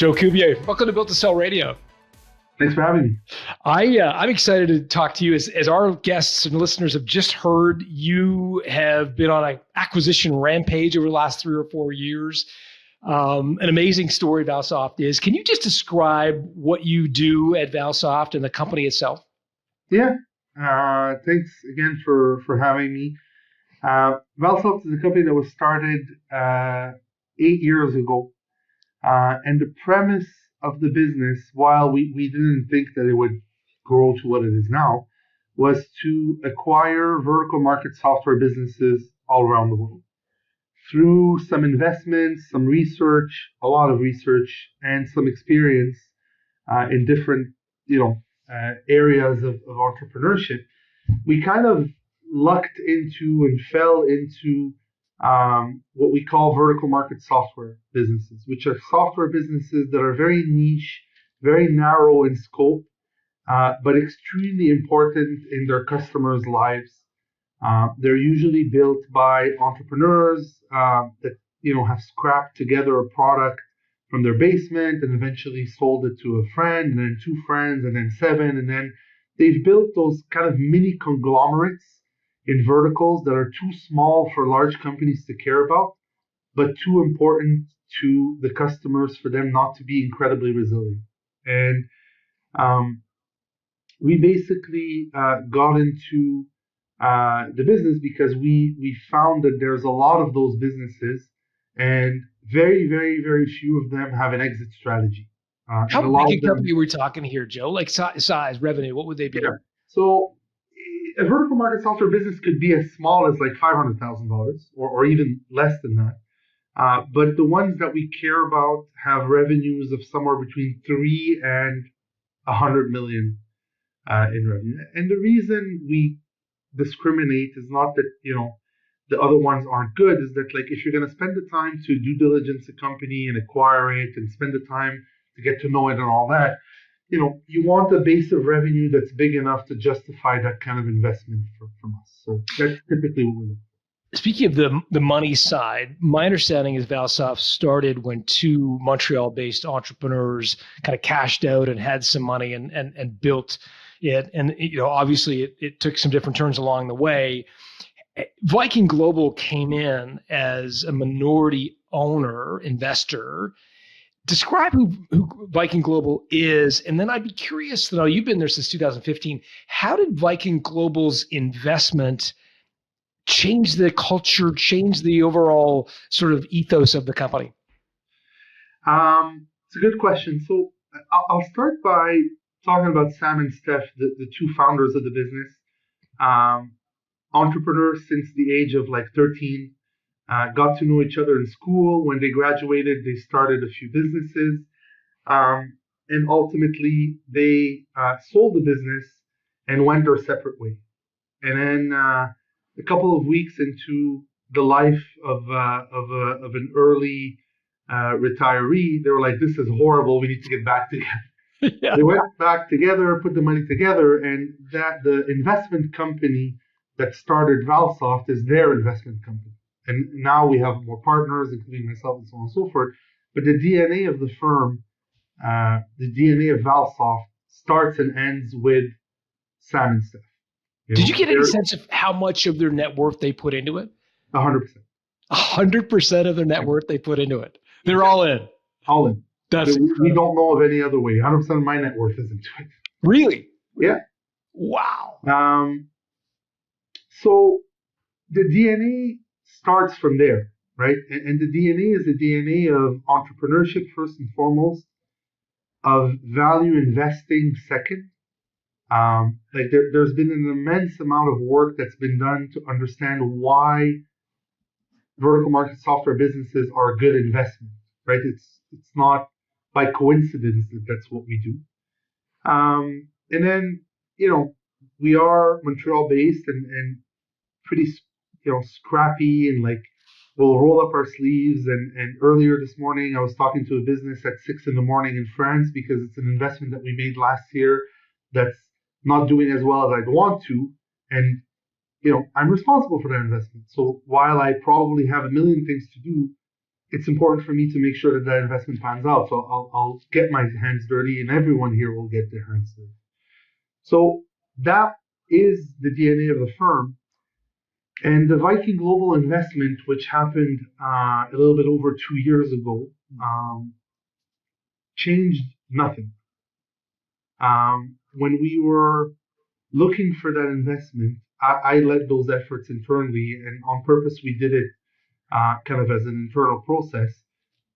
Joe Khoubbieh, welcome to Built to Sell Radio. Thanks for having me. I'm excited to talk to you. As our guests and listeners have just heard, you have been on an acquisition rampage over the last 3 or 4 years. An amazing story Valsoft is. Can you just describe what you do at Valsoft and the company itself? Yeah. Thanks again for having me. Valsoft is a company that was started 8 years ago. And the premise of the business, while we didn't think that it would grow to what it is now, was to acquire vertical market software businesses all around the world. Through some investments, some research, a lot of research, and some experience in different areas of entrepreneurship, we kind of lucked into and fell into what we call vertical market software businesses, which are software businesses that are very niche, very narrow in scope, but extremely important in their customers' lives. They're usually built by entrepreneurs that have scrapped together a product from their basement and eventually sold it to a friend, and then 2 friends, and then 7, and then they've built those kind of mini conglomerates in verticals that are too small for large companies to care about, but too important to the customers for them not to be incredibly resilient. And we basically got into the business because we found that there's a lot of those businesses, and very, very, very few of them have an exit strategy. How big a company are we talking here, Joe? Like size, revenue, what would they be? Yeah. So a vertical market software business could be as small as like $500,000 or even less than that. But the ones that we care about have revenues of somewhere between 3 and 100 million in revenue. And the reason we discriminate is not that, the other ones aren't good, is that like if you're going to spend the time to due diligence a company and acquire it and spend the time to get to know it and all that, you want a base of revenue that's big enough to justify that kind of investment from us. So that's typically what we look for. Speaking of the money side, my understanding is Valsoft started when 2 Montreal-based entrepreneurs kind of cashed out and had some money and built it. And obviously it took some different turns along the way. Viking Global came in as a minority owner, investor. Describe who Viking Global is, and then I'd be curious to know, you've been there since 2015. How did Viking Global's investment change the culture, change the overall sort of ethos of the company? It's a good question. So I'll start by talking about Sam and Steph, the 2 founders of the business. Entrepreneurs since the age of like 13. Got to know each other in school. When they graduated, they started a few businesses. And ultimately, they sold the business and went their separate way. And then a couple of weeks into the life of an early retiree, they were like, "This is horrible. We need to get back together." Yeah. They went back together, put the money together, and that the investment company that started Valsoft is their investment company. And now we have more partners, including myself and so on and so forth. But the DNA of the firm, the DNA of Valsoft, starts and ends with Sam and Steph. Did you get any sense of how much of their net worth they put into it? 100%. 100% of their net worth they put into it. They're all in. All in. We don't know of any other way. 100% of my net worth is into it. Really? Yeah. Wow. So the DNA starts from there, right? And the DNA is the DNA of entrepreneurship first and foremost, of value investing second. There's been an immense amount of work that's been done to understand why vertical market software businesses are a good investment, right? It's not by coincidence that that's what we do. And then, we are Montreal based and pretty, scrappy, and like we'll roll up our sleeves. And earlier this morning, I was talking to a business at 6 a.m. in France because it's an investment that we made last year that's not doing as well as I'd want to. And, I'm responsible for that investment. So while I probably have a million things to do, it's important for me to make sure that that investment pans out. So I'll get my hands dirty, and everyone here will get their hands dirty. So that is the DNA of the firm. And the Viking Global investment, which happened a little bit over 2 years ago, changed nothing. When we were looking for that investment, I led those efforts internally, and on purpose, we did it kind of as an internal process.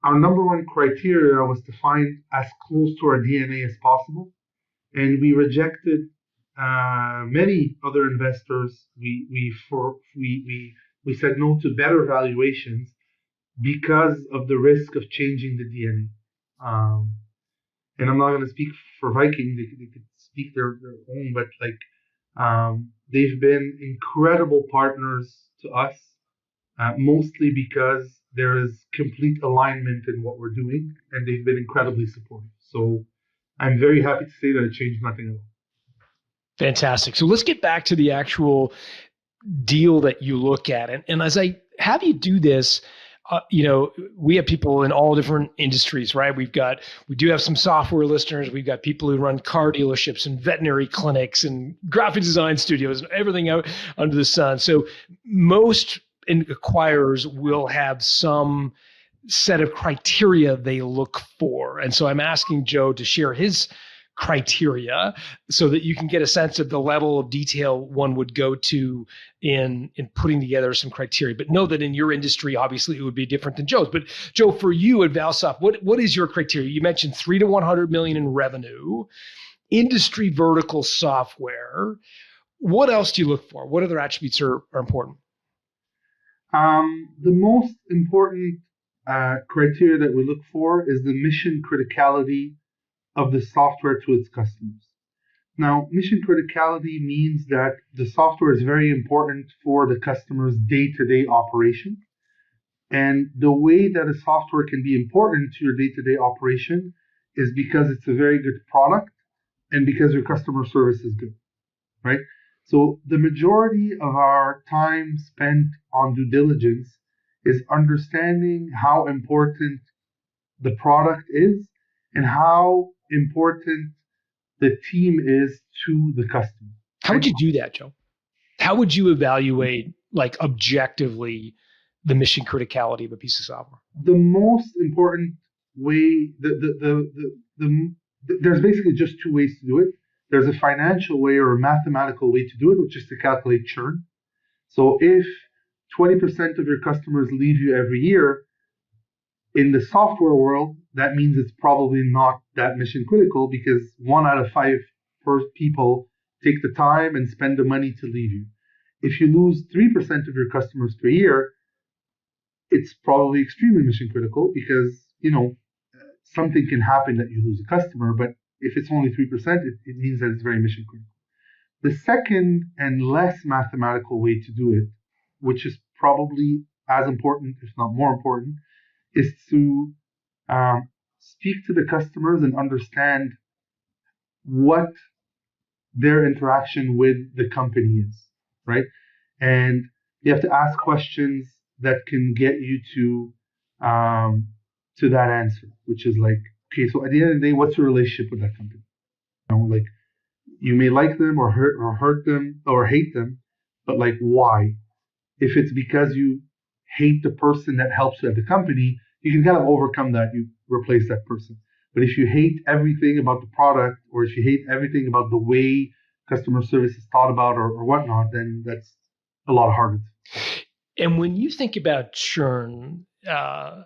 Our number one criteria was to find as close to our DNA as possible, and we rejected many other investors. We said no to better valuations because of the risk of changing the DNA. And I'm not going to speak for Viking; they could speak their own, but like they've been incredible partners to us, mostly because there is complete alignment in what we're doing, and they've been incredibly supportive. So I'm very happy to say that it changed nothing at all. Fantastic. So let's get back to the actual deal that you look at. And as I have you do this, we have people in all different industries, right? We do have some software listeners. We've got people who run car dealerships and veterinary clinics and graphic design studios and everything out under the sun. So most acquirers will have some set of criteria they look for. And so I'm asking Joe to share his criteria so that you can get a sense of the level of detail one would go to in putting together some criteria. But know that in your industry, obviously, it would be different than Joe's. But Joe, for you at Valsoft, what is your criteria? You mentioned 3 to 100 million in revenue, industry vertical software. What else do you look for? What other attributes are important? The most important criteria that we look for is the mission criticality of the software to its customers. Now, mission criticality means that the software is very important for the customer's day-to-day operation. And the way that a software can be important to your day-to-day operation is because it's a very good product and because your customer service is good, right? So the majority of our time spent on due diligence is understanding how important the product is and how important the team is to the customer. How would you do that, Joe? How would you evaluate, like, objectively the mission criticality of a piece of software? The most important way, there's basically just two ways to do it. There's a financial way or a mathematical way to do it, which is to calculate churn. So if 20% of your customers leave you every year, in the software world, that means it's probably not that mission critical because 1 out of 5 people take the time and spend the money to leave you. If you lose 3% of your customers per year, it's probably extremely mission critical because, something can happen that you lose a customer, but if it's only 3%, it means that it's very mission critical. The second and less mathematical way to do it, which is probably as important, if not more important, is to speak to the customers and understand what their interaction with the company is, right? And you have to ask questions that can get you to that answer, which is like, okay, so at the end of the day, what's your relationship with that company? Like, you may like them or hurt them or hate them, but like, why? If it's because you hate the person that helps you at the company, you can kind of overcome that. You replace that person. But if you hate everything about the product, or if you hate everything about the way customer service is thought about or whatnot, then that's a lot harder. And when you think about churn, I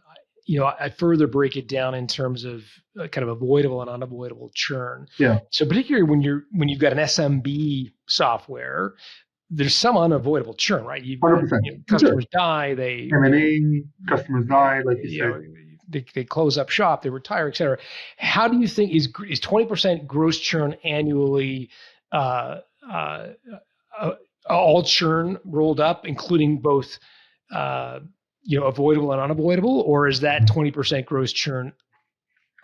further break it down in terms of kind of avoidable and unavoidable churn. Yeah. So particularly when you've got an SMB software, there's some unavoidable churn, right? 100%. Customers die, they M&A, customers die, like you said. They close up shop, they retire, et cetera. How do you think is 20% gross churn annually all churn rolled up, including both avoidable and unavoidable, or is that 20% gross churn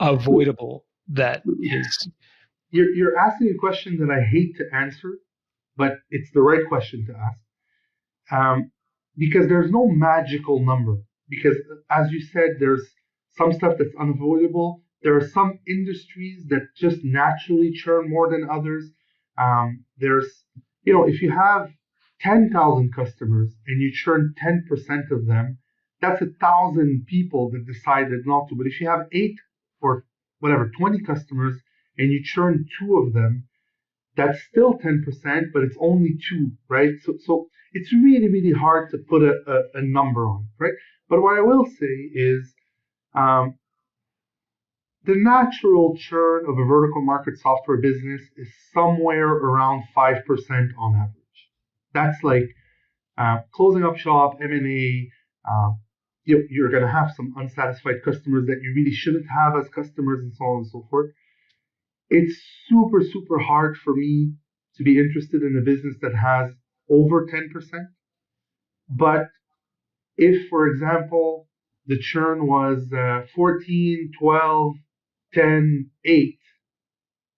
avoidable? That is, you're asking a question that I hate to answer, but it's the right question to ask, because there's no magical number. because as you said, there's some stuff that's unavoidable. There are some industries that just naturally churn more than others. There's, if you have 10,000 customers and you churn 10% of them, that's 1,000 people that decided not to. But if you have eight or whatever, 20 customers and you churn two of them, that's still 10%, but it's only two, right? So it's really, really hard to put a number on, right? But what I will say is um, the natural churn of a vertical market software business is somewhere around 5% on average. That's like closing up shop, M&A. Uh, you're going to have some unsatisfied customers that you really shouldn't have as customers and so on and so forth. It's super, super hard for me to be interested in a business that has over 10%. But if, for example, the churn was 14, 12, 10, 8,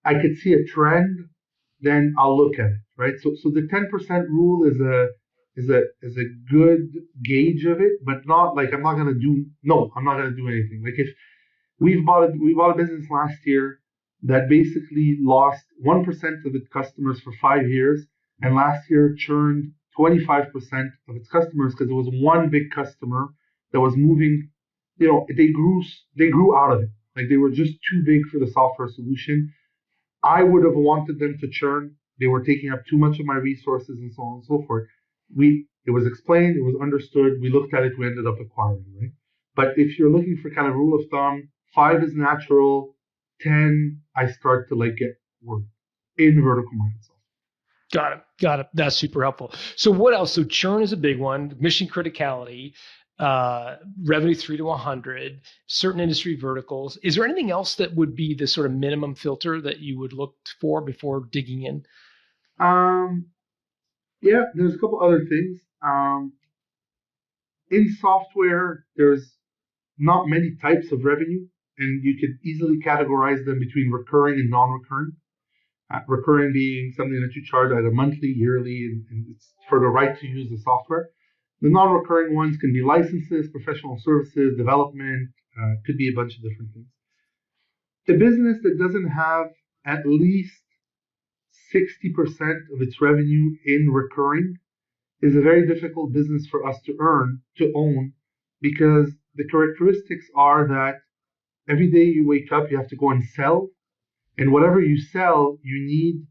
I could see a trend, then I'll look at it, right? So the 10% rule is a good gauge of it, but not like I'm not gonna do no, I'm not gonna do anything. Like if we bought a business last year that basically lost 1% of its customers for 5 years, and last year churned 25% of its customers because it was one big customer that was moving. They grew out of it. Like they were just too big for the software solution. I would have wanted them to churn. They were taking up too much of my resources and so on and so forth. It was explained, it was understood. We looked at it, we ended up acquiring, right? But if you're looking for kind of rule of thumb, 5 is natural, 10 I start to like get work in vertical market software. Got it. Got it. That's super helpful. So what else? So churn is a big one. Mission criticality, revenue 3 to 100, certain industry verticals. Is there anything else that would be the sort of minimum filter that you would look for before digging in? Um, yeah, there's a couple other things. In software, there's not many types of revenue, and you could easily categorize them between recurring and non-recurring. Recurring being something that you charge either monthly, yearly, and it's for the right to use the software. The non-recurring ones can be licenses, professional services, development, could be a bunch of different things. The business that doesn't have at least 60% of its revenue in recurring is a very difficult business for us to own, because the characteristics are that every day you wake up, you have to go and sell. And whatever you sell, you need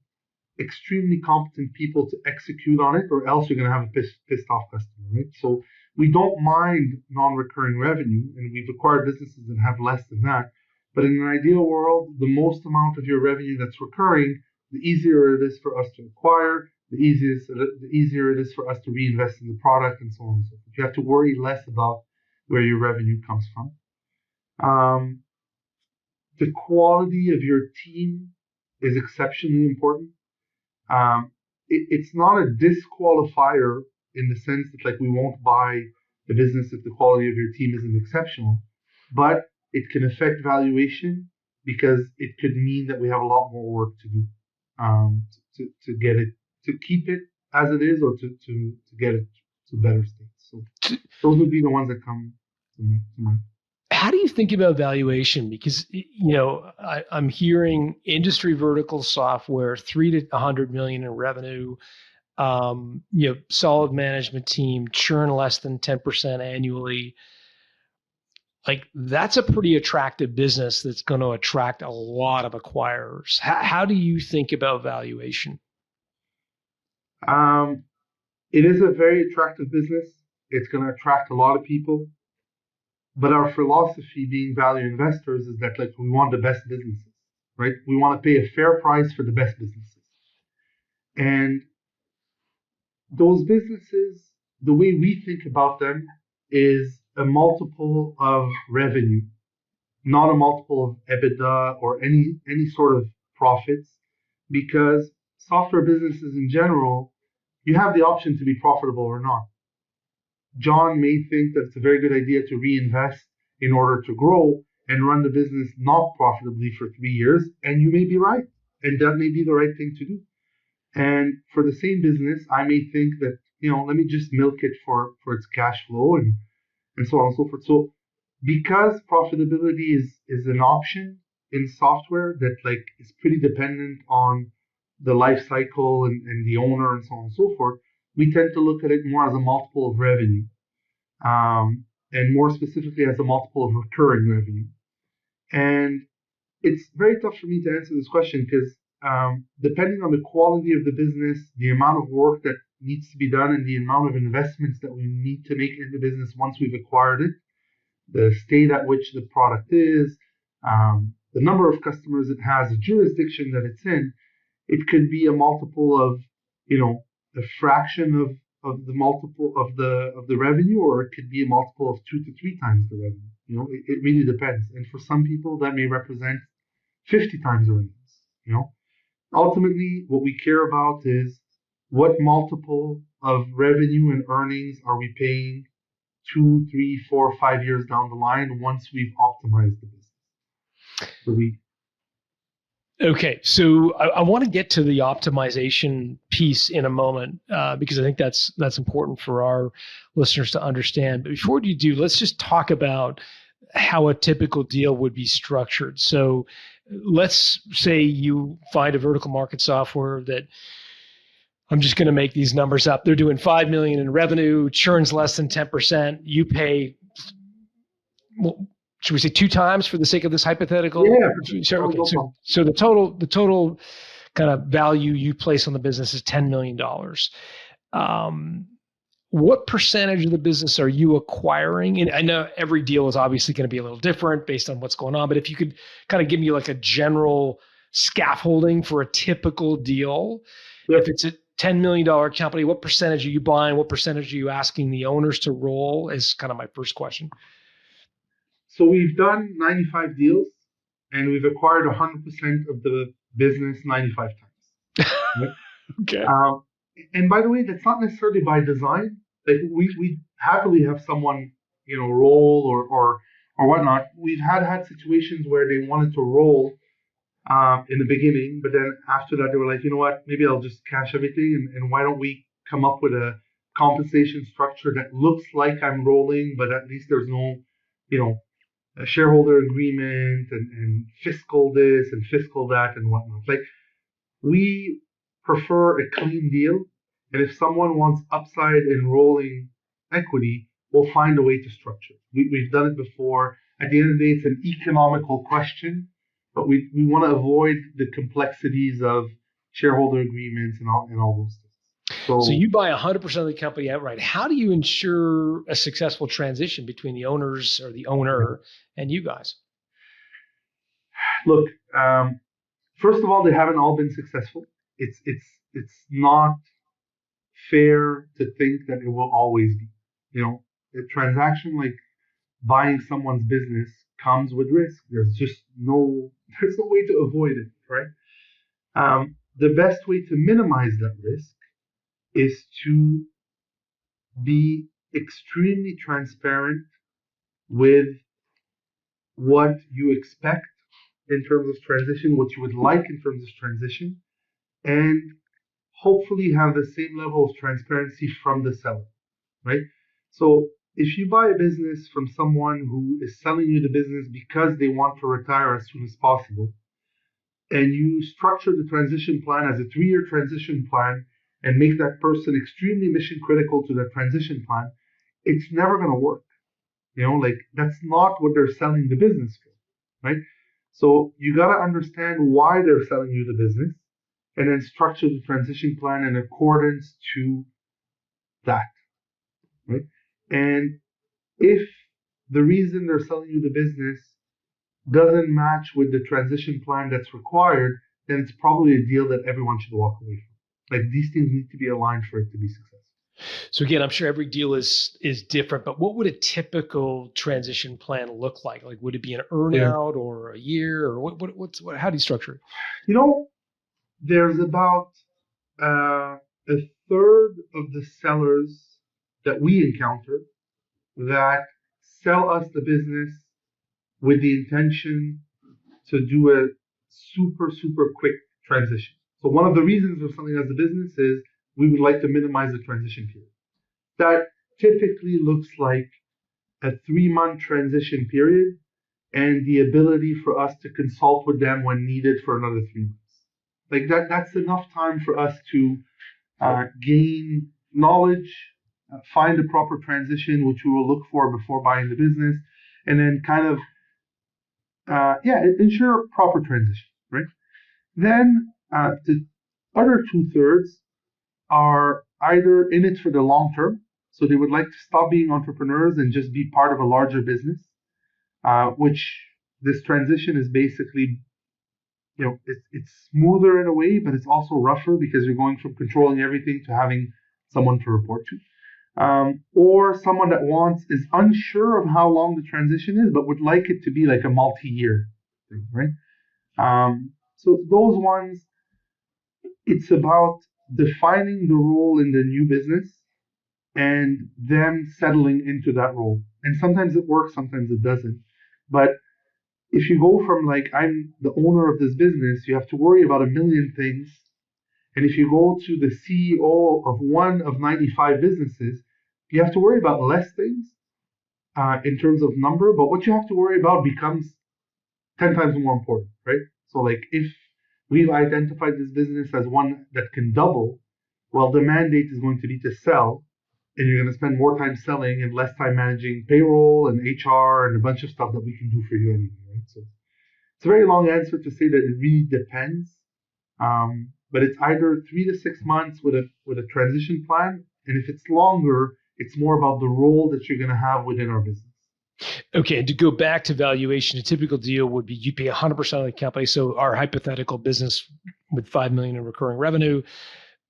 extremely competent people to execute on it, or else you're going to have a pissed off customer, right? So we don't mind non-recurring revenue, and we've acquired businesses that have less than that. But in an ideal world, the most amount of your revenue that's recurring, the easier it is for us to acquire, the easier it is for us to reinvest in the product, and so on and so forth. You have to worry less about where your revenue comes from. Um, the quality of your team is exceptionally important. It's not a disqualifier in the sense that like we won't buy the business if the quality of your team isn't exceptional, but it can affect valuation because it could mean that we have a lot more work to do to get it, to keep it as it is, or to get it to better states. So those would be the ones that come to mind. How do you think about valuation? Because I'm hearing industry vertical software, 3 to 100 million in revenue, solid management team, churn less than 10% annually. Like that's a pretty attractive business that's going to attract a lot of acquirers. How do you think about valuation? Um, it is a very attractive business. It's going to attract a lot of people. But our philosophy, being value investors, is that like we want the best businesses, right? We want to pay a fair price for the best businesses. And those businesses, the way we think about them is a multiple of revenue, not a multiple of EBITDA or any sort of profits, because software businesses in general, you have the option to be profitable or not. John may think that it's a very good idea to reinvest in order to grow and run the business not profitably for 3 years, and you may be right, and that may be the right thing to do. And for the same business, I may think that let me just milk it for its cash flow and so on and so forth. So because profitability is an option in software that like is pretty dependent on the life cycle and the owner and so on and so forth, we tend to look at it more as a multiple of revenue, and more specifically as a multiple of recurring revenue. And it's very tough for me to answer this question because depending on the quality of the business, the amount of work that needs to be done, and the amount of investments that we need to make in the business once we've acquired it, the state at which the product is, the number of customers it has, the jurisdiction that it's in, it could be a multiple of, a fraction of the multiple of the revenue, or it could be a multiple of 2 to 3 times the revenue. It really depends. And for some people, that may represent 50 times the earnings. Ultimately, what we care about is what multiple of revenue and earnings are we paying 2, 3, 4, 5 years down the line once we've optimized the business. Okay, so I want to get to the optimization piece in a moment because I think that's important for our listeners to understand. But before you do, let's just talk about how a typical deal would be structured. So let's say you find a vertical market software that, I'm just going to make these numbers up, they're doing $5 million in revenue, churn's less than 10%. You pay, well, should we say 2 times for the sake of this hypothetical? Yeah. Sure. Okay. So the total kind of value you place on the business is $10 million. What percentage of the business are you acquiring? And I know every deal is obviously going to be a little different based on what's going on, but if you could kind of give me like a general scaffolding for a typical deal, Yep. If it's a $10 million company, what percentage are you buying? What percentage are you asking the owners to roll is kind of my first question. So we've done 95 deals, and we've acquired 100% of the business 95 times. Right? Okay. And by the way, that's not necessarily by design. Like we happily have someone, roll or whatnot. We've had situations where they wanted to roll in the beginning, but then after that they were like, you know what, maybe I'll just cash everything, and why don't we come up with a compensation structure that looks like I'm rolling, but at least there's no, a shareholder agreement and fiscal this and fiscal that and whatnot. Like, we prefer a clean deal, and if someone wants upside in rolling equity, we'll find a way to structure it. We've done it before. At the end of the day, it's an economical question, but we want to avoid the complexities of shareholder agreements and all those things. So you buy 100% of the company outright. How do you ensure a successful transition between the owners or the owner and you guys? Look, first of all, they haven't all been successful. It's not fair to think that it will always be. A transaction like buying someone's business comes with risk. There's no way to avoid it, right? The best way to minimize that risk is to be extremely transparent with what you expect in terms of transition, what you would like in terms of transition, and hopefully have the same level of transparency from the seller, right? So if you buy a business from someone who is selling you the business because they want to retire as soon as possible, and you structure the transition plan as a 3-year transition plan and make that person extremely mission critical to that transition plan, it's never going to work. Like, that's not what they're selling the business for, right? So you got to understand why they're selling you the business, and then structure the transition plan in accordance to that, right? And if the reason they're selling you the business doesn't match with the transition plan that's required, then it's probably a deal that everyone should walk away from. Like, these things need to be aligned for it to be successful. So again, I'm sure every deal is different, but what would a typical transition plan look like? Like, would it be an earnout or a year, or what? How do you structure it? There's about a third of the sellers that we encounter that sell us the business with the intention to do a super, super quick transition. So one of the reasons for selling us the business is we would like to minimize the transition period. That typically looks like a 3-month transition period and the ability for us to consult with them when needed for another 3 months. Like that's enough time for us to gain knowledge, find a proper transition, which we will look for before buying the business, and then kind of, ensure proper transition, right? Then the other 2/3 are either in it for the long term, so they would like to stop being entrepreneurs and just be part of a larger business, which this transition is basically, it's smoother in a way, but it's also rougher because you're going from controlling everything to having someone to report to. Or someone that is unsure of how long the transition is, but would like it to be like a multi-year thing, right? So those ones, it's about defining the role in the new business and them settling into that role. And sometimes it works, sometimes it doesn't. But if you go from like, I'm the owner of this business, you have to worry about a million things. And if you go to the CEO of one of 95 businesses, you have to worry about less things in terms of number, but what you have to worry about becomes 10 times more important, right? So like if we've identified this business as one that can double, well, the mandate is going to be to sell, and you're going to spend more time selling and less time managing payroll and HR and a bunch of stuff that we can do for you anyway, right? So it's a very long answer to say that it really depends. But it's either 3 to 6 months with a transition plan, and if it's longer, it's more about the role that you're going to have within our business. Okay, and to go back to valuation, a typical deal would be you pay 100% of the company. So our hypothetical business with $5 million in recurring revenue,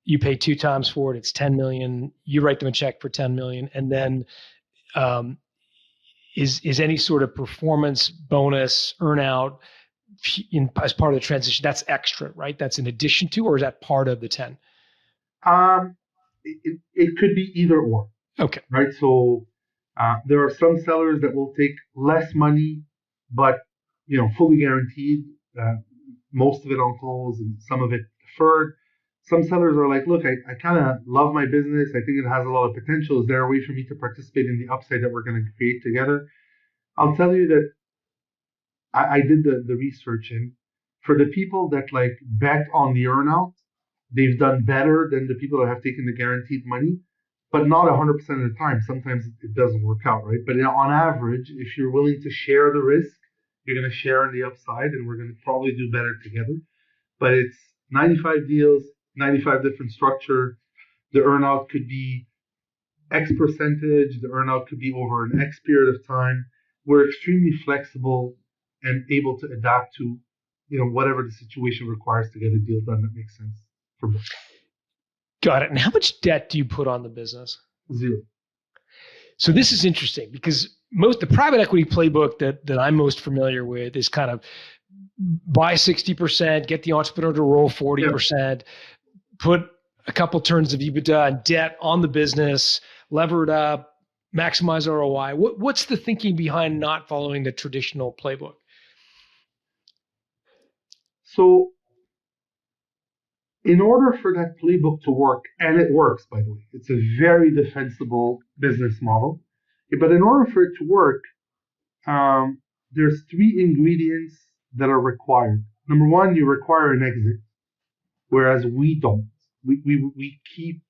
you pay 2 times for it. It's 10 million. You write them a check for 10 million, and then is any sort of performance bonus earnout as part of the transition? That's extra, right? That's in addition to, or is that part of the 10? It could be either or. Okay. Right. So there are some sellers that will take less money, but fully guaranteed, most of it on close and some of it deferred. Some sellers are like, look, I kind of love my business. I think it has a lot of potential. Is there a way for me to participate in the upside that we're going to create together? I'll tell you that I did the research, and for the people that like bet on the earnout, they've done better than the people that have taken the guaranteed money, but not 100% of the time. Sometimes it doesn't work out, right? But on average, if you're willing to share the risk, you're going to share in the upside, and we're going to probably do better together. But it's 95 deals, 95 different structure. The earnout could be X percentage. The earnout could be over an X period of time. We're extremely flexible and able to adapt to, whatever the situation requires to get a deal done that makes sense for both. Got it. And how much debt do you put on the business? 0. So this is interesting because the private equity playbook that I'm most familiar with is kind of buy 60%, get the entrepreneur to roll 40%, put a couple turns of EBITDA and debt on the business, lever it up, maximize ROI. What's the thinking behind not following the traditional playbook? So in order for that playbook to work, and it works, by the way, it's a very defensible business model. But in order for it to work, there's 3 ingredients that are required. Number 1, you require an exit, whereas we don't. We keep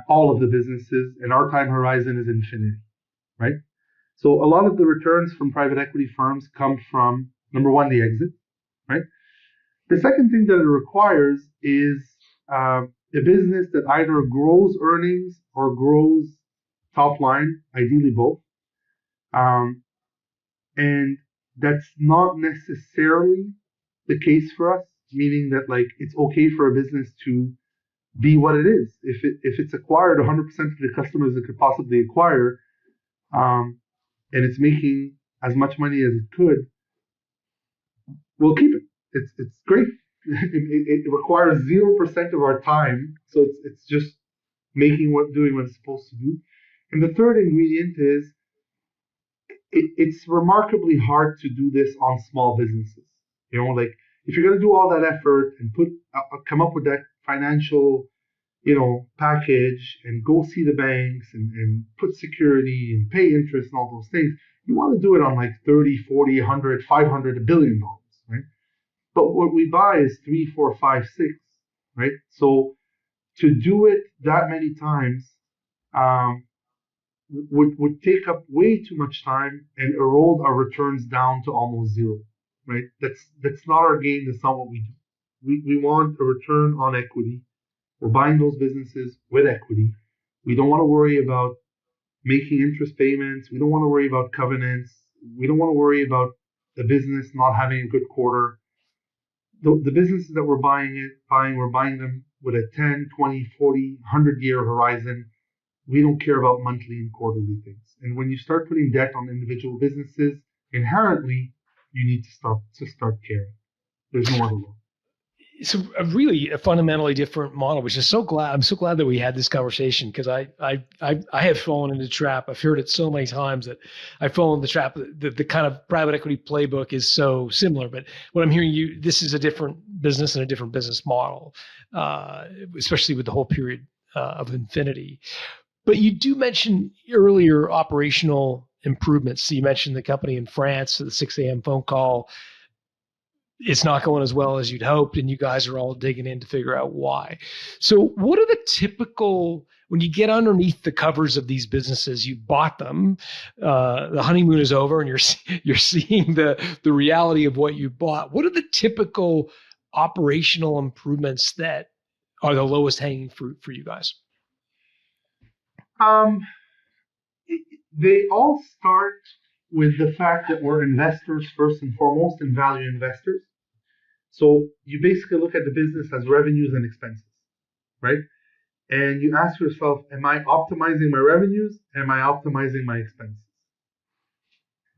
all of the businesses, and our time horizon is infinity, right? So a lot of the returns from private equity firms come from, number 1, the exit, right? The second thing that it requires is a business that either grows earnings or grows top line, ideally both. And that's not necessarily the case for us, meaning that like it's okay for a business to be what it is. If it's acquired 100% of the customers it could possibly acquire, and it's making as much money as it could, we'll keep it. It's great. It requires 0% of our time, so it's just doing what it's supposed to do. And the third ingredient is it's remarkably hard to do this on small businesses. Like if you're going to do all that effort and come up with that financial package and go see the banks and put security and pay interest and all those things. You want to do it on like 30, 40, 100, 500, $1 billion, right? But what we buy is three, four, five, six, right? So to do it that many times um, would take up way too much time and erode our returns down to almost zero, right? That's not our game. That's not what we do. We want a return on equity. We're buying those businesses with equity. We don't want to worry about making interest payments. We don't want to worry about covenants. We don't want to worry about the business not having a good quarter. The businesses that we're buying them with a 10, 20, 40, 100-year horizon. We don't care about monthly and quarterly things. And when you start putting debt on individual businesses, inherently, you need to start caring. There's no other way. It's a fundamentally different model, which is I'm so glad that we had this conversation, because I have fallen into the trap. I've heard it so many times that I've fallen into the trap that the kind of private equity playbook is so similar. But what I'm hearing this is a different business and a different business model, especially with the whole period of infinity. But you do mention earlier operational improvements. So you mentioned the company in France, so the 6 a.m. phone call. It's not going as well as you'd hoped, and you guys are all digging in to figure out why. So what are the typical, when you get underneath the covers of these businesses, you bought them, the honeymoon is over, and you're seeing the reality of what you bought. What are the typical operational improvements that are the lowest hanging fruit for you guys? They all start with the fact that we're investors first and foremost, and value investors. So you basically look at the business as revenues and expenses, right? And you ask yourself, am I optimizing my revenues? Am I optimizing my expenses?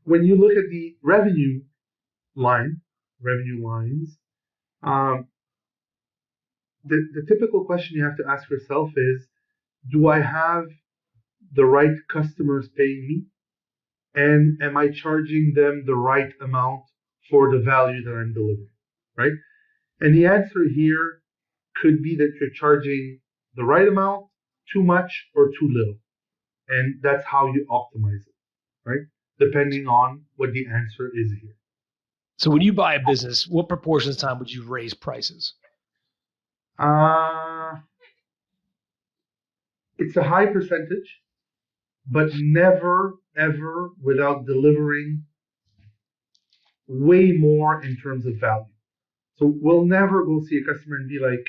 When you look at the revenue lines, um, the typical question you have to ask yourself is, do I have the right customers paying me? And am I charging them the right amount for the value that I'm delivering, right? And the answer here could be that you're charging the right amount, too much, or too little. And that's how you optimize it, right? Depending on what the answer is here. So when you buy a business, what proportion of the time would you raise prices? It's a high percentage, but never, ever without delivering way more in terms of value. So we'll never go see a customer and be like,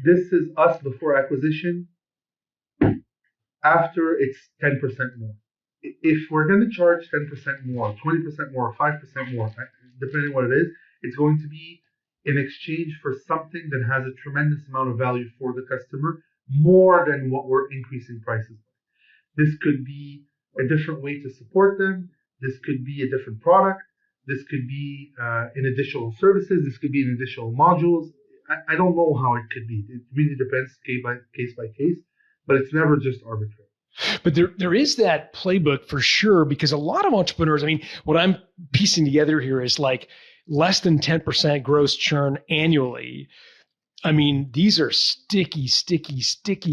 this is us before acquisition, after it's 10% more. If we're going to charge 10% more, 20% more, 5% more, depending on what it is, it's going to be in exchange for something that has a tremendous amount of value for the customer, more than what we're increasing prices by. This could be a different way to support them. This could be a different product. This could be in additional services. This could be in additional modules. I don't know how it could be. It really depends case by case, but it's never just arbitrary. But there is that playbook for sure, because a lot of entrepreneurs, I mean, what I'm piecing together here is like less than 10% gross churn annually. I mean, these are sticky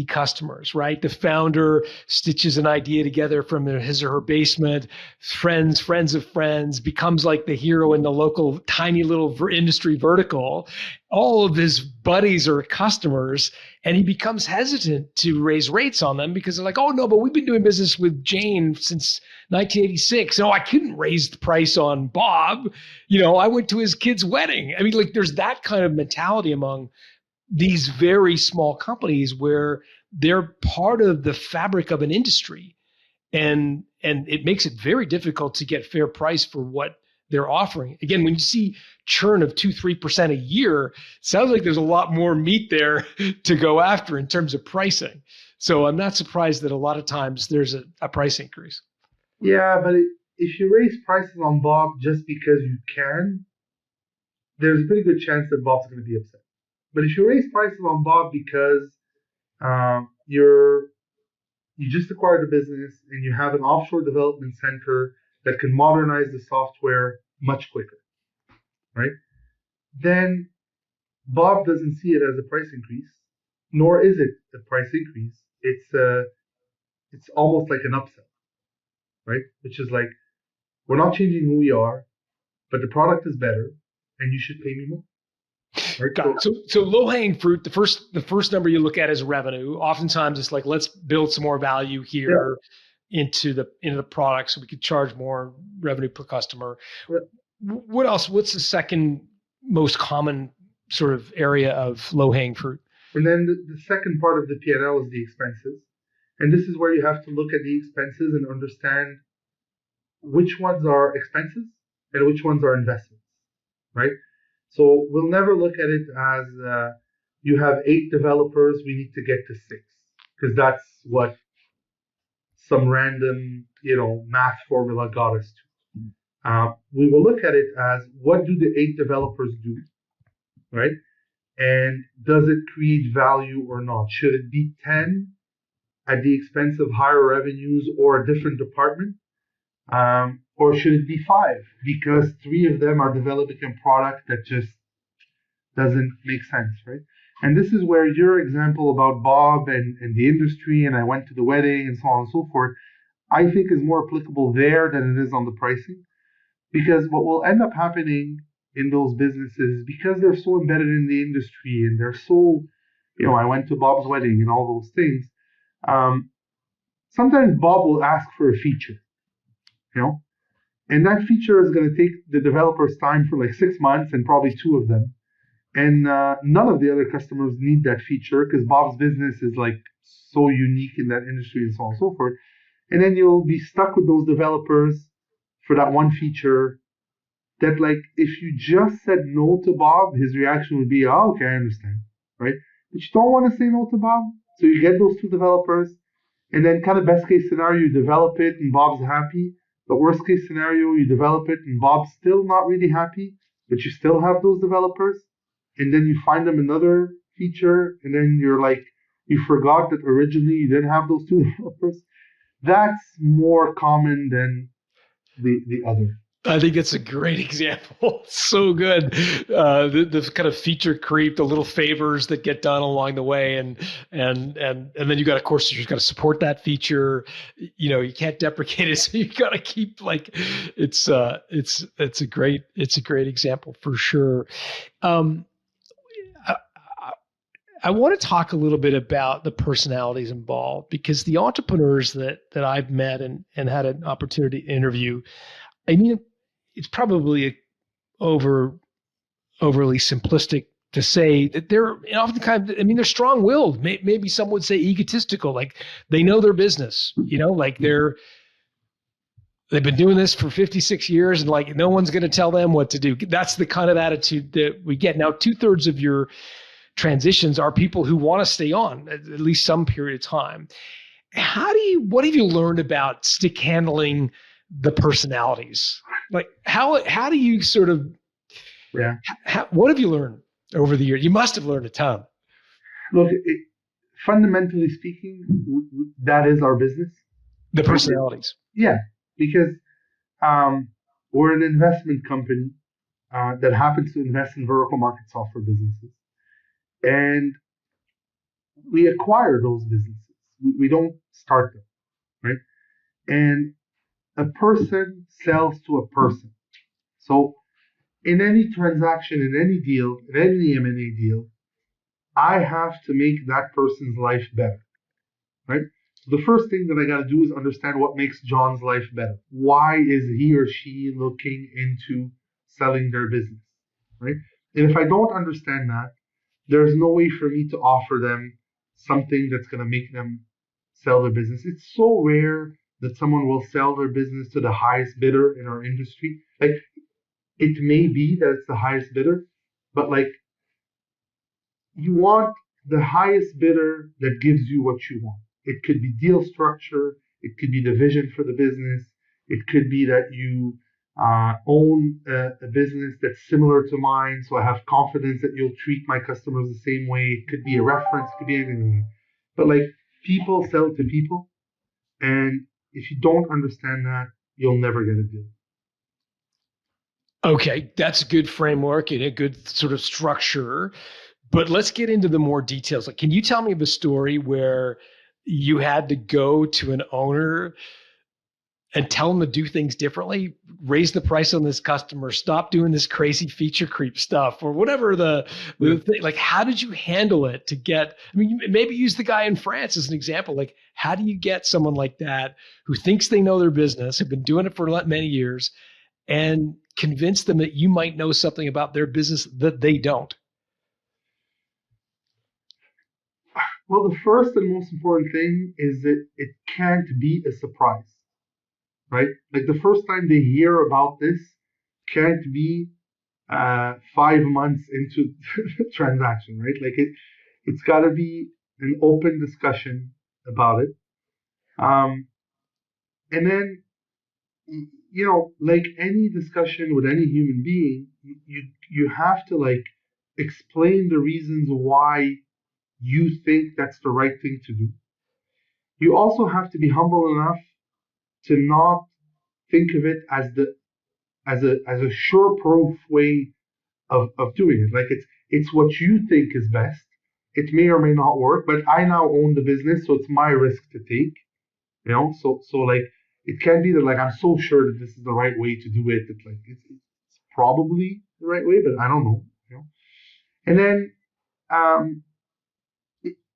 customers, right? The founder stitches an idea together from his or her basement, friends of friends, becomes like the hero in the local tiny little industry vertical. All of his buddies are customers, and he becomes hesitant to raise rates on them because they're like, oh no, but we've been doing business with Jane since 1986. No, I couldn't raise the price on Bob. I went to his kid's wedding. I mean, like there's that kind of mentality among these very small companies where they're part of the fabric of an industry, and it makes it very difficult to get fair price for what they're offering. Again, when you see churn of 2-3% a year, sounds like there's a lot more meat there to go after in terms of pricing. So I'm not surprised that a lot of times there's a price increase. Yeah, but if you raise prices on Bob just because you can, there's a pretty good chance that Bob's going to be upset. But if you raise prices on Bob because you just acquired a business and you have an offshore development center that can modernize the software much quicker, right? Then Bob doesn't see it as a price increase. nor is it a price increase. It's almost like an upsell, right? Which is like, we're not changing who we are, but the product is better, and you should pay me more. Right? Got it. So low hanging fruit. The first number you look at is revenue. Oftentimes, it's like, let's build some more value here into the product, so we could charge more revenue per customer. Yeah. What else? What's the second most common sort of area of low hanging fruit? And then the second part of the P&L is the expenses, and this is where you have to look at the expenses and understand which ones are expenses and which ones are investments, right? So we'll never look at it as you have 8 developers, we need to get to 6, because that's what some random, math formula got us to. We will look at it as, what do the 8 developers do, right? And does it create value or not? Should it be 10 at the expense of higher revenues or a different department? Or should it be 5 because 3 of them are developing a product that just doesn't make sense, right? And this is where your example about Bob and the industry, and I went to the wedding and so on and so forth, I think is more applicable there than it is on the pricing. Because what will end up happening in those businesses, because they're so embedded in the industry and they're so, I went to Bob's wedding and all those things, sometimes Bob will ask for a feature, and that feature is going to take the developer's time for like 6 months and probably 2 of them. And none of the other customers need that feature because Bob's business is like so unique in that industry and so on and so forth. And then you'll be stuck with those developers for that one feature that, like, if you just said no to Bob, his reaction would be, oh, okay, I understand, right? But you don't want to say no to Bob. So you get those 2 developers, and then kind of best case scenario, you develop it and Bob's happy. But worst case scenario, you develop it and Bob's still not really happy, but you still have those developers. And then you find them another feature, and then you're like, you forgot that originally you didn't have those 2 developers. That's more common than the other. I think it's a great example. So good. The kind of feature creep, the little favors that get done along the way, and then you got, of course, you just got to support that feature. You can't deprecate it, so you got to keep, like, it's a great example for sure. I want to talk a little bit about the personalities involved, because the entrepreneurs that I've met and had an opportunity to interview, I mean, it's probably overly simplistic to say that they're oftentimes, they're strong-willed. Maybe some would say egotistical, like they know their business, like they've been doing this for 56 years and like no one's going to tell them what to do. That's the kind of attitude that we get. Now, 2/3 of your transitions are people who want to stay on at least some period of time. What have you learned about stick handling the personalities? Like how do you sort of, what have you learned over the years? You must have learned a ton. Look, fundamentally speaking, that is our business. The personalities. Yeah, because we're an investment company that happens to invest in vertical market software businesses. And we acquire those businesses. We don't start them, right? And a person sells to a person. So in any transaction, in any deal, in any M&A deal, I have to make that person's life better, right? The first thing that I got to do is understand what makes John's life better. Why is he or she looking into selling their business, right? And if I don't understand that, there's no way for me to offer them something that's going to make them sell their business. It's so rare that someone will sell their business to the highest bidder in our industry. Like, it may be that it's the highest bidder, but like, you want the highest bidder that gives you what you want. It could be deal structure. It could be the vision for the business. It could be that you own a business that's similar to mine, so I have confidence that you'll treat my customers the same way. It could be a reference, it could be anything. But like, people sell to people, and if you don't understand that, you'll never get a deal. Okay, that's a good framework and a good sort of structure. But let's get into the more details. Like, can you tell me of a story where you had to go to an owner and tell them to do things differently, raise the price on this customer, stop doing this crazy feature creep stuff, or whatever the thing? Like, how did you handle it to get, I mean, maybe use the guy in France as an example. Like, how do you get someone like that who thinks they know their business, have been doing it for many years, and convince them that you might know something about their business that they don't? Well, the first and most important thing is that it can't be a surprise, right? Like the first time they hear about this can't be 5 months into the transaction, right? Like it's got to be an open discussion about it. And then, like any discussion with any human being, you have to like explain the reasons why you think that's the right thing to do. You also have to be humble enough to not think of it as a sure proof way of doing it. Like it's what you think is best. It may or may not work, but I now own the business, so it's my risk to take. So like it can be that like I'm so sure that this is the right way to do it that like it's probably the right way, but I don't know. And then um,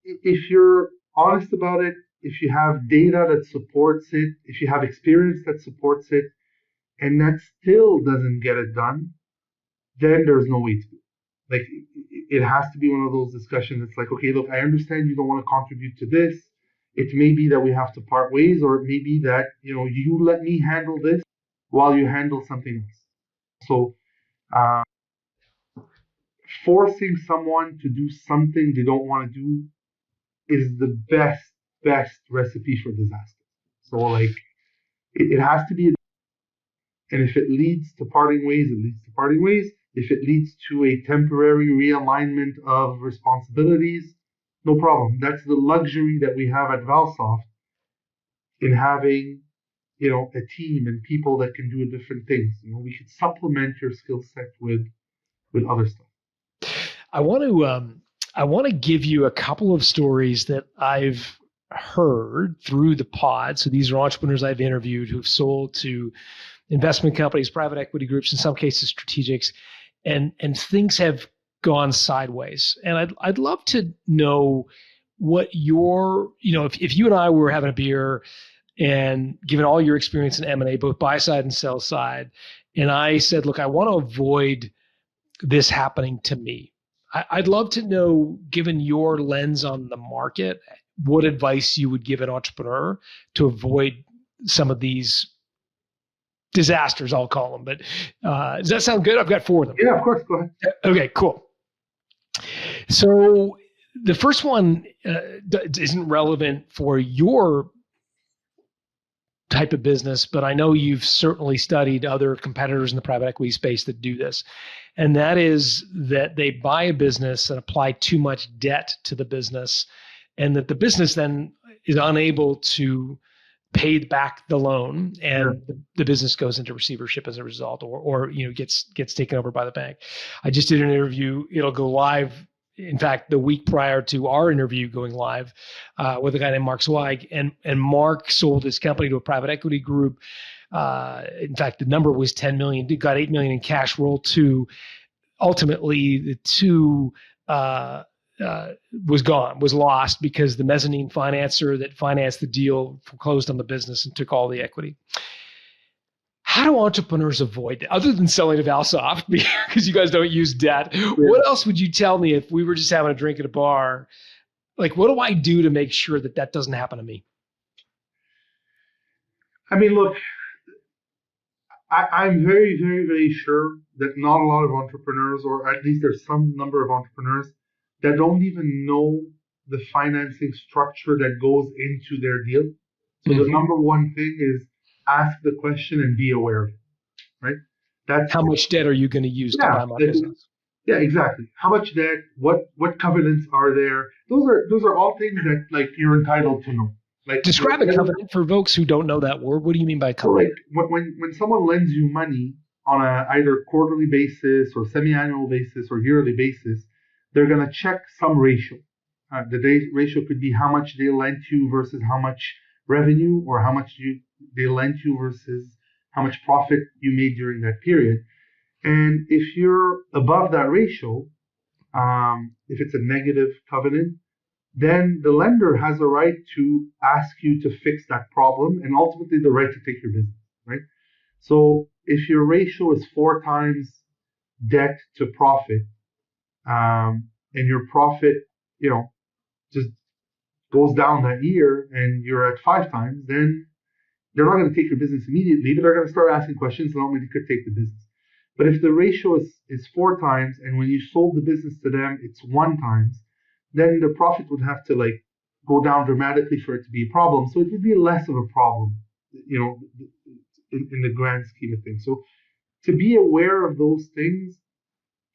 if you're honest about it, if you have data that supports it, if you have experience that supports it, and that still doesn't get it done, then there's no way to do it. Like it has to be one of those discussions. It's like, okay, look, I understand you don't want to contribute to this. It may be that we have to part ways, or it may be that you let me handle this while you handle something else. So uh, forcing someone to do something they don't want to do is the best recipe for disaster. So like it has to be, and if it leads to parting ways, it leads to parting ways. If it leads to a temporary realignment of responsibilities, no problem. That's the luxury that we have at Valsoft in having, a team and people that can do different things. We could supplement your skill set with other stuff. I want to give you a couple of stories that I've heard through the pod. So these are entrepreneurs I've interviewed who've sold to investment companies, private equity groups, in some cases strategics, and things have gone sideways. And I'd love to know what your, if you and I were having a beer and given all your experience in M&A, both buy side and sell side, and I said, look, I want to avoid this happening to me. I'd love to know, given your lens on the market, what advice you would give an entrepreneur to avoid some of these disasters, I'll call them. But does that sound good? I've got 4 of them. Yeah, of course. Go ahead. Okay, cool. So the first one isn't relevant for your type of business, but I know you've certainly studied other competitors in the private equity space that do this. And that is that they buy a business and apply too much debt to the business, and that the business then is unable to pay back the loan, and the business goes into receivership as a result, or gets taken over by the bank. I just did an interview. It'll go live, in fact, the week prior to our interview going live, with a guy named Mark Zweig. And Mark sold his company to a private equity group. In fact, the number was 10 million, got 8 million in cash, roll 2. Ultimately, the 2 was lost because the mezzanine financer that financed the deal foreclosed on the business and took all the equity. How do entrepreneurs avoid that, other than selling to Valsoft, because you guys don't use debt? Yeah. What else would you tell me if we were just having a drink at a bar? Like, what do I do to make sure that doesn't happen to me? I mean, look, I'm very, very, very sure that not a lot of entrepreneurs, or at least there's some number of entrepreneurs that don't even know the financing structure that goes into their deal. So the number one thing is ask the question and be aware of it, right? That's how much debt are you going to use to buy my business? Yeah, exactly. How much debt? What covenants are there? Those are all things that like you're entitled to know. Like, describe a covenant for folks who don't know that word. What do you mean by covenant? So like when someone lends you money on a either quarterly basis or semi-annual basis or yearly basis, they're going to check some ratio. The ratio could be how much they lent you versus how much revenue, or how much they lent you versus how much profit you made during that period. And if you're above that ratio, if it's a negative covenant, then the lender has a right to ask you to fix that problem, and ultimately the right to take your business, right? So if your ratio is 4 times debt to profit, and your profit, just goes down that year, and you're at 5 times, then they're not going to take your business immediately, but they're going to start asking questions, and ultimately could take the business. But if the ratio is 4 times, and when you sold the business to them, it's 1 times, then the profit would have to go down dramatically for it to be a problem. So it would be less of a problem, in the grand scheme of things. So to be aware of those things,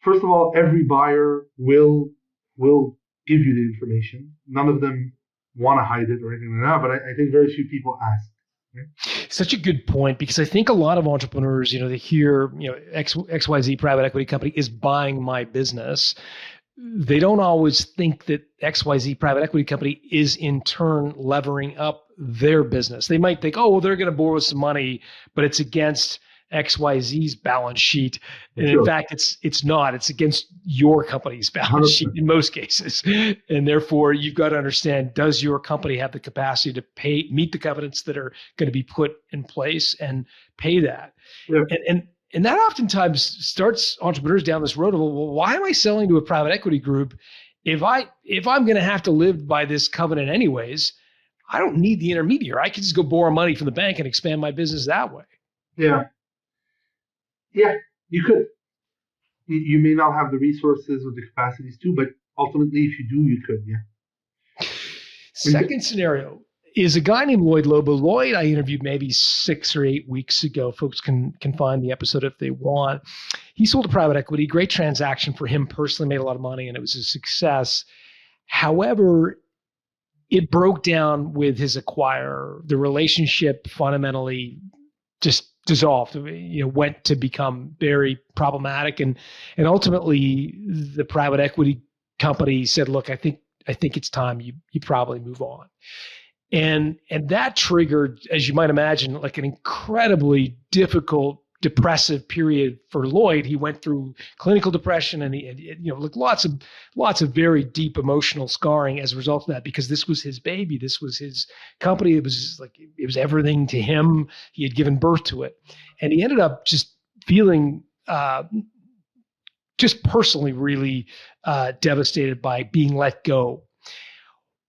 first of all, every buyer will give you the information. None of them want to hide it or anything like that, but I think very few people ask. Right? Such a good point, because I think a lot of entrepreneurs, they hear, XYZ private equity company is buying my business. They don't always think that XYZ private equity company is in turn levering up their business. They might think, oh, well, they're going to borrow some money, but it's against XYZ's balance sheet. And in fact, it's not. It's against your company's balance 100%. sheet in most cases. And therefore, you've got to understand, does your company have the capacity to meet the covenants that are going to be put in place and pay that? Yeah. And that oftentimes starts entrepreneurs down this road of, well, why am I selling to a private equity group if I'm going to have to live by this covenant anyways? I don't need the intermediary. I can just go borrow money from the bank and expand my business that way. Yeah, you could. You may not have the resources or the capacities to, but ultimately, if you do, you could. Yeah. Second scenario is a guy named Lloyd Lobo. Lloyd, I interviewed maybe 6 or 8 weeks ago. Folks can find the episode if they want. He sold to private equity. Great transaction for him personally, made a lot of money, and it was a success. However, it broke down with his acquirer. The relationship fundamentally just dissolved, went to become very problematic. And ultimately the private equity company said, look, I think it's time you probably move on. And that triggered, as you might imagine, like an incredibly difficult, depressive period for Lloyd. He went through clinical depression, and like lots of very deep emotional scarring as a result of that, because this was his baby, this was his company. It was everything to him. He had given birth to it, and he ended up just feeling just personally really devastated by being let go.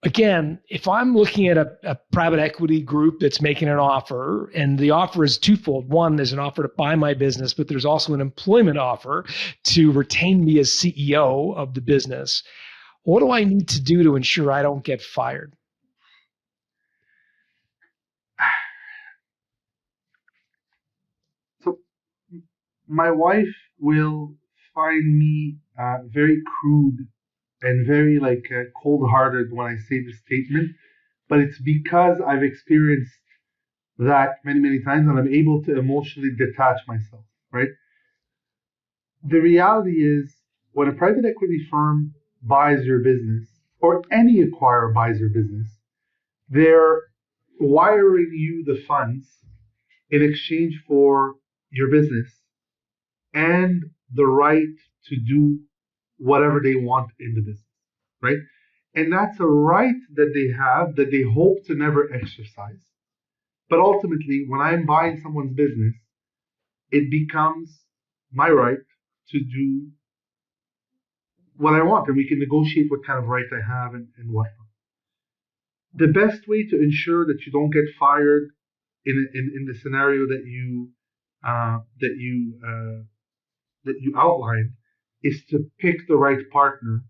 Again, if I'm looking at a private equity group that's making an offer, and the offer is twofold. One, there's an offer to buy my business, but there's also an employment offer to retain me as CEO of the business. What do I need to do to ensure I don't get fired? So my wife will find me very crude and very cold-hearted when I say this statement, but it's because I've experienced that many, many times, and I'm able to emotionally detach myself, right? The reality is, when a private equity firm buys your business, or any acquirer buys your business, they're wiring you the funds in exchange for your business and the right to do whatever they want in the business, right? And that's a right that they have that they hope to never exercise. But ultimately, when I'm buying someone's business, it becomes my right to do what I want, and we can negotiate what kind of right I have and whatnot. The best way to ensure that you don't get fired in the scenario that you outlined is to pick the right partner.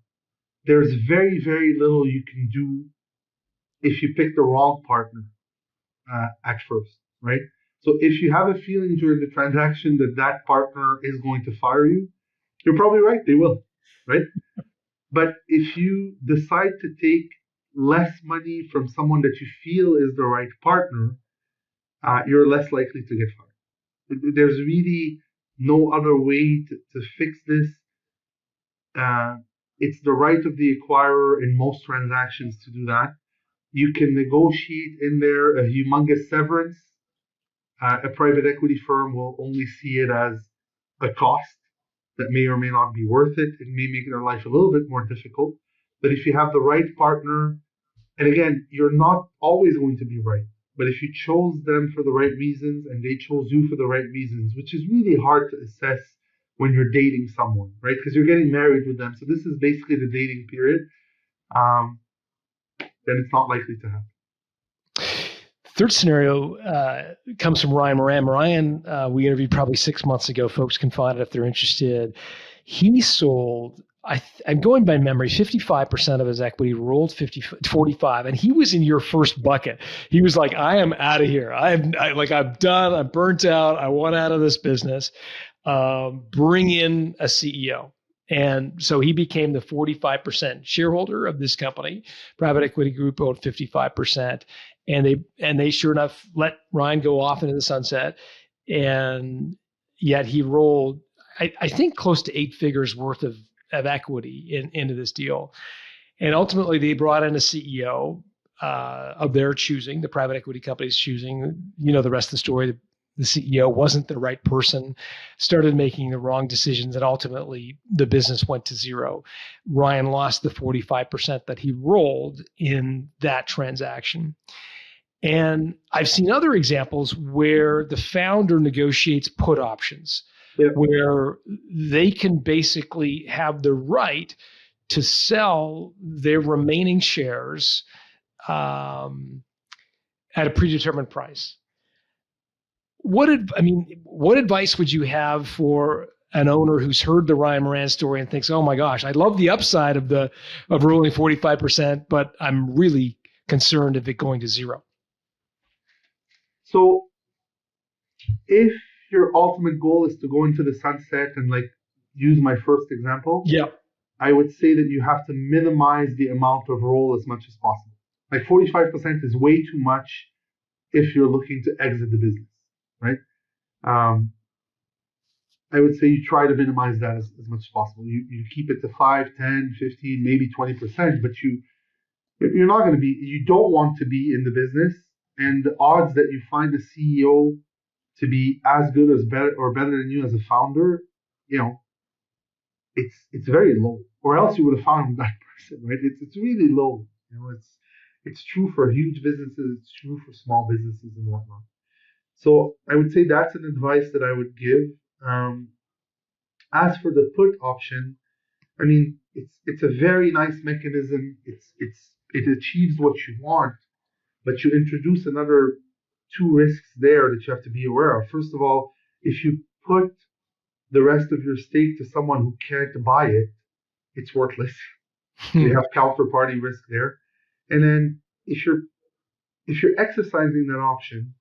There's very, very little you can do if you pick the wrong partner at first, right? So if you have a feeling during the transaction that partner is going to fire you, you're probably right, they will, right? But if you decide to take less money from someone that you feel is the right partner, you're less likely to get fired. There's really no other way to fix this. It's the right of the acquirer in most transactions to do that. You can negotiate in there a humongous severance. A private equity firm will only see it as a cost that may or may not be worth it. It may make their life a little bit more difficult. But if you have the right partner, and again, you're not always going to be right, but if you chose them for the right reasons and they chose you for the right reasons, which is really hard to assess when you're dating someone, right? Because you're getting married with them. So this is basically the dating period. Then it's not likely to happen. Third scenario comes from Ryan Moran. Ryan, we interviewed probably 6 months ago. Folks can find it if they're interested. He sold, I'm going by memory, 55% of his equity, rolled 45, and he was in your first bucket. He was like, I am out of here. I'm done. I'm burnt out. I want out of this business. Bring in a CEO. And so he became the 45% shareholder of this company. Private equity group owned 55%. And they sure enough let Ryan go off into the sunset. And yet he rolled, I think, close to 8 figures worth of equity into this deal. And ultimately they brought in a CEO of their choosing, the private equity company's choosing. You know the rest of the story. The CEO wasn't the right person, started making the wrong decisions, and ultimately the business went to zero. Ryan lost the 45% that he rolled in that transaction. And I've seen other examples where the founder negotiates put options, where they can basically have the right to sell their remaining shares at a predetermined price. What advice would you have for an owner who's heard the Ryan Moran story and thinks, oh my gosh, I love the upside of rolling 45%, but I'm really concerned of it going to zero? So if your ultimate goal is to go into the sunset and use my first example, I would say that you have to minimize the amount of roll as much as possible. 45% is way too much if you're looking to exit the business. Right? I would say you try to minimize that as much as possible. You keep it to 5, 10, 15, maybe 20%, but you're not going to be, you don't want to be in the business, and the odds that you find a CEO to be as good as better than you as a founder, it's very low. Or else you would have found that person, right? It's really low. It's true for huge businesses, it's true for small businesses and whatnot. So I would say that's an advice that I would give. As for the put option, it's a very nice mechanism. It achieves what you want, but you introduce another 2 risks there that you have to be aware of. First of all, if you put the rest of your stake to someone who can't buy it, it's worthless. You have counterparty risk there. And then if you're exercising that option,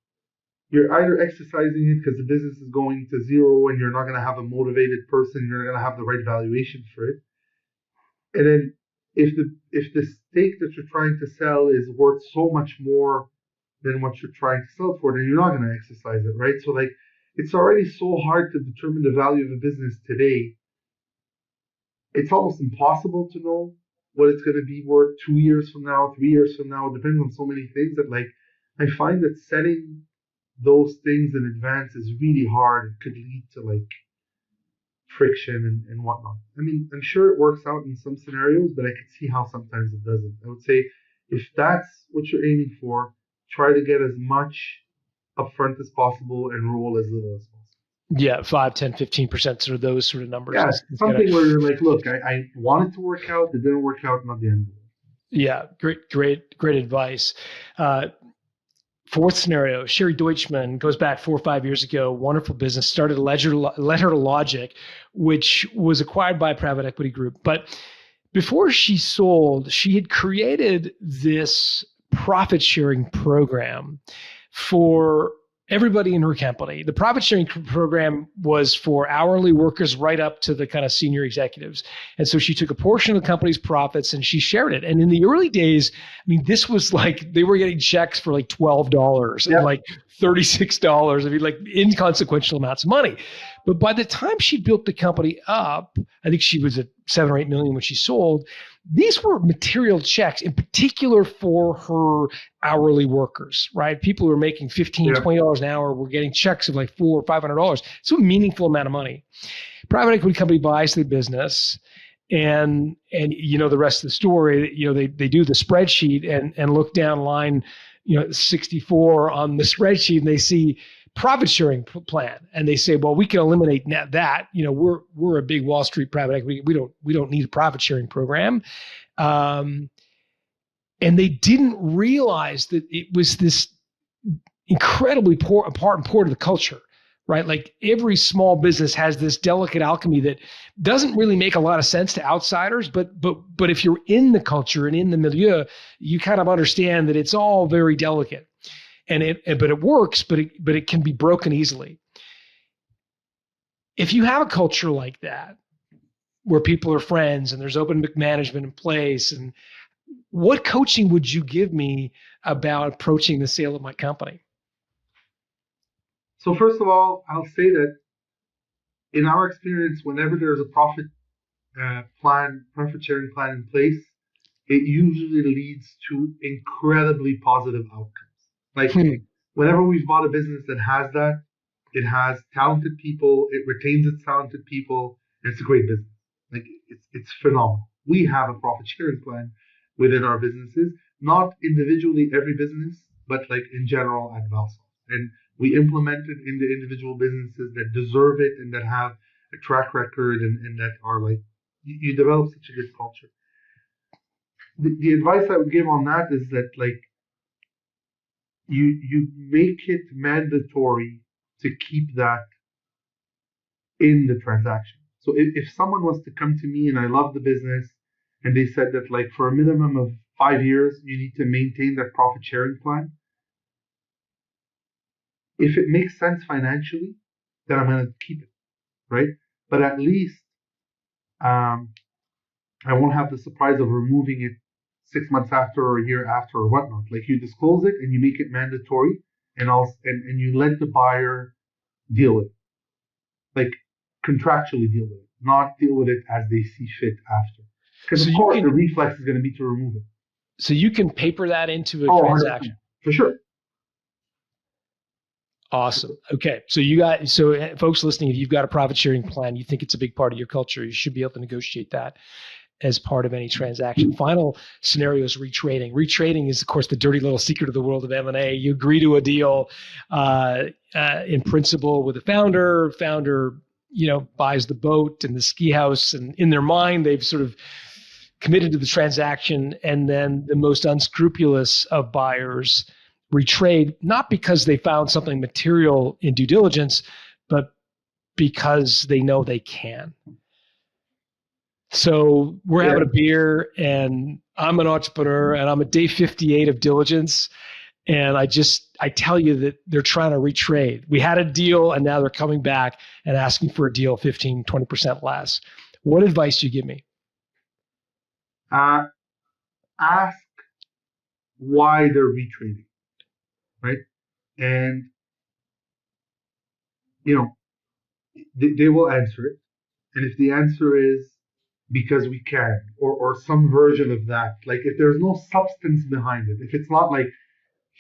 you're either exercising it because the business is going to zero and you're not going to have a motivated person, you're not going to have the right valuation for it. And then if the stake that you're trying to sell is worth so much more than what you're trying to sell for, then you're not going to exercise it, right? So it's already so hard to determine the value of a business today. It's almost impossible to know what it's going to be worth 2 years from now, 3 years from now. It depends on so many things that I find that setting those things in advance is really hard. It could lead to friction and whatnot. I'm sure it works out in some scenarios, but I could see how sometimes it doesn't. I would say if that's what you're aiming for, try to get as much upfront as possible and roll as little as possible. Yeah, 5, 10, 15%, sort of those sort of numbers. Yeah, something where you're look, I want it to work out, it didn't work out, not the end of it. Yeah, great advice. Fourth scenario, Sher Deutchman goes back 4 or 5 years ago, wonderful business, started a Letter to Logic, which was acquired by a private equity group. But before she sold, she had created this profit sharing program for everybody in her company. The profit sharing program was for hourly workers right up to the kind of senior executives. And so she took a portion of the company's profits and she shared it. And in the early days, this was they were getting checks for $12 and $36. Inconsequential amounts of money. But by the time she built the company up, I think she was at 7 or 8 million when she sold. These were material checks, in particular for her hourly workers, right? People who are making $15, $20 an hour were getting checks of like $400 or $500. It's a meaningful amount of money. Private equity company buys the business, and you know the rest of the story. You know, they do the spreadsheet and look down line, 64 on the spreadsheet, and they see profit sharing plan, and they say, well, we can eliminate that. We're a big Wall Street private equity. We don't need a profit sharing program. And they didn't realize that it was this incredibly part of the culture, right? Like every small business has this delicate alchemy that doesn't really make a lot of sense to outsiders, but if you're in the culture and in the milieu, you kind of understand that it's all very delicate, but it works, but it can be broken easily. If you have a culture like that, where people are friends and there's open management in place, and what coaching would you give me about approaching the sale of my company? So first of all, I'll say that in our experience, whenever there's a profit sharing plan in place, it usually leads to incredibly positive outcomes. Like whenever we've bought a business that has that, it has talented people, it retains its talented people, and it's a great business. Like it's phenomenal. We have a profit sharing plan within our businesses, not individually every business, but like in general at Valsoft. And we implement it in the individual businesses that deserve it and that have a track record and that are like, you develop such a good culture. The advice I would give on that is that like you make it mandatory to keep that in the transaction. So if someone was to come to me and I love the business and they said that like for a minimum of 5 years, you need to maintain that profit sharing plan. If it makes sense financially, then I'm going to keep it, right? But at least I won't have the surprise of removing it 6 months after or a year after or whatnot. Like you disclose it and you make it mandatory, and you let the buyer deal with it, like contractually deal with it, not deal with it as they see fit after. Because of course the reflex is going to be to remove it. So you can paper that into a transaction. 100%. For sure. Awesome. Okay. So folks listening, if you've got a profit sharing plan, you think it's a big part of your culture, you should be able to negotiate that as part of any transaction. Final scenario is retrading. Retrading is, of course, the dirty little secret of the world of M&A. You agree to a deal in principle with the founder. Founder, buys the boat and the ski house, and in their mind, they've sort of committed to the transaction. And then the most unscrupulous of buyers retrade, not because they found something material in due diligence, but because they know they can. So we're having a beer and I'm an entrepreneur and I'm at day 58 of diligence. And I tell you that they're trying to retrade. We had a deal and now they're coming back and asking for a deal 15, 20% less. What advice do you give me? Ask why they're retrading, right? And, they will answer it. And if the answer is because we can, or some version of that, like if there's no substance behind it, if it's not like,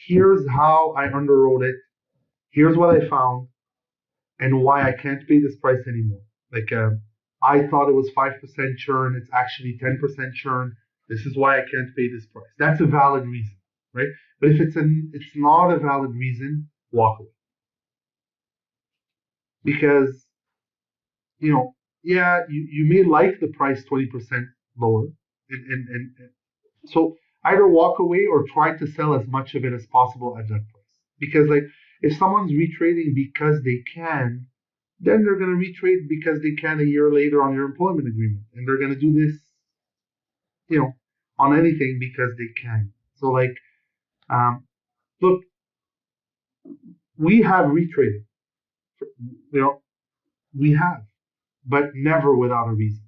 here's how I underwrote it, here's what I found, and why I can't pay this price anymore. Like, I thought it was 5% churn, it's actually 10% churn. This is why I can't pay this price. That's a valid reason, right? But if it's not a valid reason, walk away. Because, you may like the price 20% lower, and so either walk away or try to sell as much of it as possible at that price. Because like if someone's retrading because they can, then they're going to retrade because they can a year later on your employment agreement, and they're going to do this, on anything because they can. So like, look, we have retraded, we have, but never without a reason.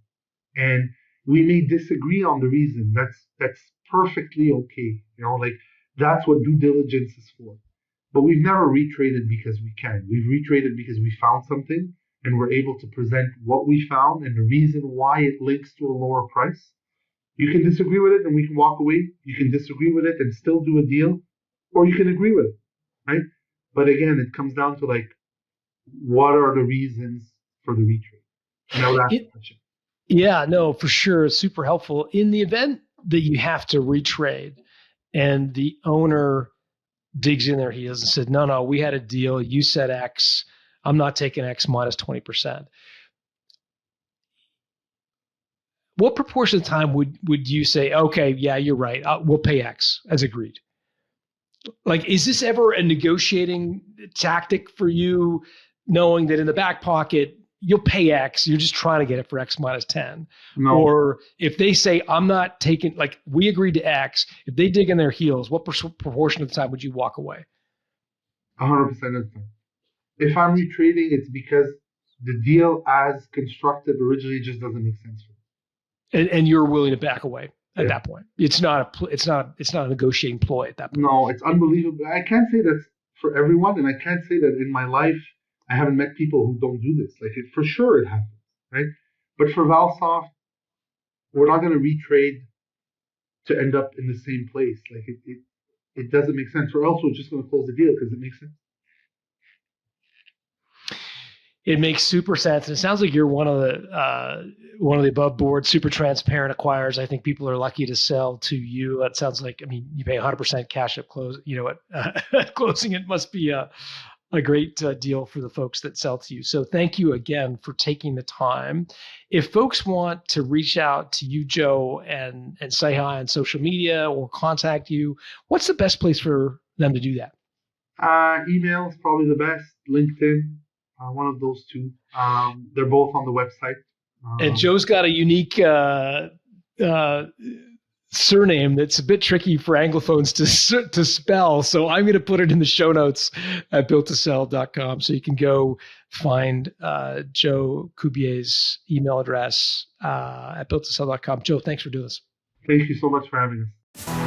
And we may disagree on the reason. That's perfectly okay. Like that's what due diligence is for. But we've never retraded because we can. We've retraded because we found something and we're able to present what we found and the reason why it links to a lower price, you can disagree with it and we can walk away. You can disagree with it and still do a deal, or you can agree with it, right? But again, it comes down to like, what are the reasons for the retrade? And I would ask the question. Yeah, no, for sure. It's super helpful. In the event that you have to retrade and the owner digs in their heels and said, no, we had a deal. You said X. I'm not taking X minus 20%. What proportion of the time would you say, okay, yeah, you're right. We'll pay X as agreed? Like, is this ever a negotiating tactic for you, knowing that in the back pocket, you'll pay X, you're just trying to get it for X minus 10? No. Or if they say, I'm not taking, like, we agreed to X, if they dig in their heels, what proportion of the time would you walk away? 100% of the time. If I'm retrading, it's because the deal as constructed originally just doesn't make sense for me. And you're willing to back away at that point. It's not a negotiating ploy at that point. No, it's unbelievable. I can't say that's for everyone, and I can't say that in my life I haven't met people who don't do this. Like, for sure it happens, right? But for Valsoft, we're not going to retrade to end up in the same place. Like, it doesn't make sense. Or else we're just going to close the deal because it makes sense. It makes super sense. And it sounds like you're one of the above board, super transparent acquirers. I think people are lucky to sell to you. It sounds like, I mean, you pay 100% cash at close. You know, at closing, it must be a great deal for the folks that sell to you. So thank you again for taking the time. If folks want to reach out to you, Joe, and say hi on social media or contact you, what's the best place for them to do that? Email is probably the best. LinkedIn. One of those two. They're both on the website. And Joe's got a unique surname that's a bit tricky for Anglophones to spell. So I'm going to put it in the show notes at builttosell.com. So you can go find Joe Khoubbieh's email address at builttosell.com. Joe, thanks for doing this. Thank you so much for having us.